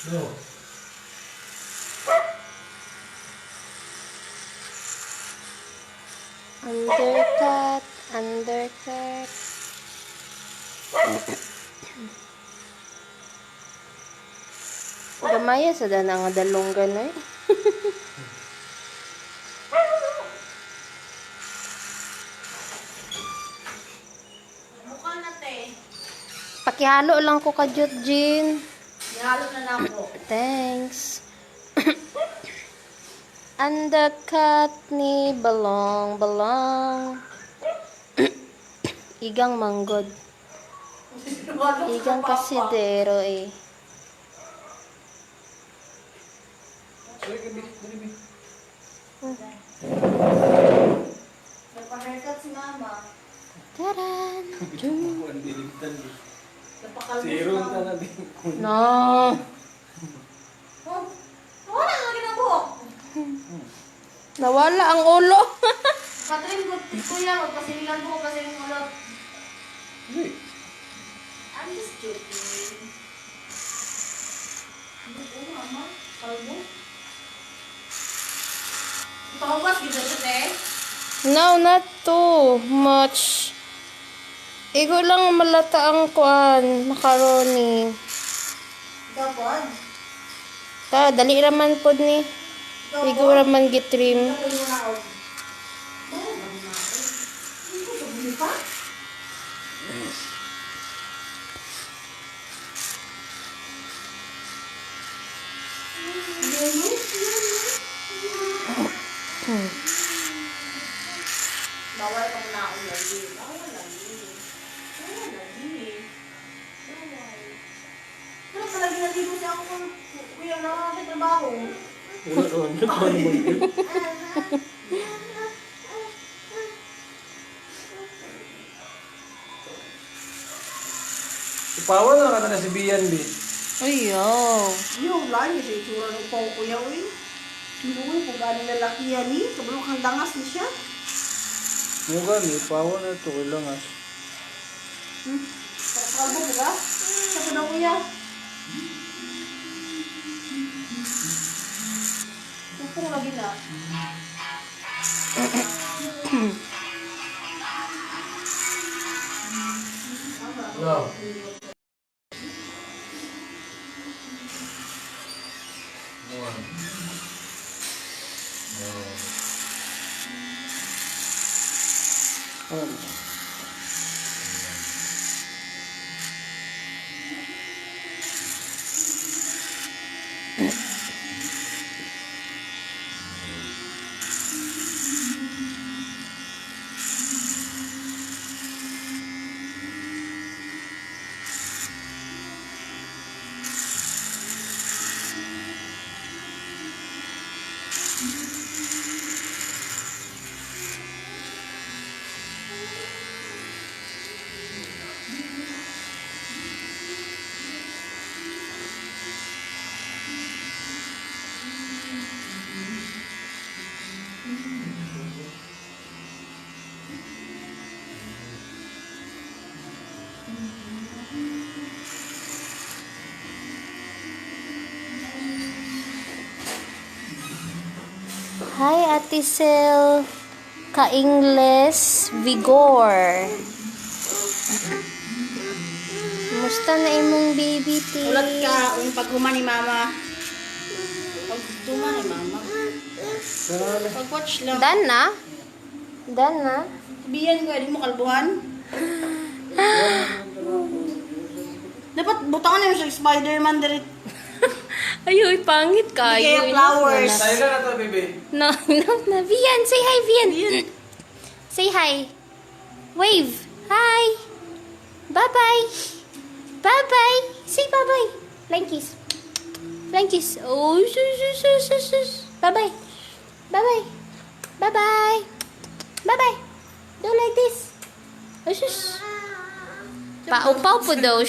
No. Undercut, undercut. Gamaya sa dana nga dalonggan eh. Mukha na te. Pakihalo lang ko ka Jean. Ihalo na lang ko. Thanks. Undercut ni balong. Igang manggod. Igang kasidero eh. Nagpa-haircut si mama. Taran! Serum ka na din. No! Oh, wala nga ginabuhok. Nawala ang ulo. Patrin ko, kuya, magpasiligan ko pasiling ulo. I'm just joking. Ano po, mama? Kalbo? Pakawas, gito siya, te. No, not too much. Igo lang malata ang kuan, macaroni. Dapat. Ta, dali raman pod ni. Igo raman gitrim. Dapat mo na ako. Bakit ba na ako? Hindi ko bili pa? Bawal pang naon lagi. Bawal lagi. Bawal lagi. Bawal. Pero palagi nandito siya ako kung kuya na sa trabaho. Ipawan na ka na si Bian, Bi. Ayaw. Yung lagi sa itsura ng pao kuya, uy. Hindi ko kung galing lalaki yan eh. Kabalo kang dangas na siya. Yung gani, ipawan na ito. Kailangan. Kalbo ko ba? Sa ko na kuya. Gusto ko lagi na. No. Hi, Ate Sel. Ka-Ingles Vigor. Musta na imong baby, T? Ulat ka, yung pagkuma ni mama. Pagkuma ni mama. Pag-watch lang. Dan na? Dan na? Sabihan ko, hindi mo kalbuhan. Dapat butangan na yung sa Spider-Man direct. Ayoy, pangit ka. Bigay flowers. Tayo na to, baby. No. Vian, say hi, Vian. Say hi. Wave. Hi. Bye-bye. Bye-bye. Say bye-bye. Flying kiss. Flying kiss. Oh, sus. Bye-bye. Bye-bye. Bye-bye. Bye-bye. Do like this. Oh, sus. Paupaw po daw.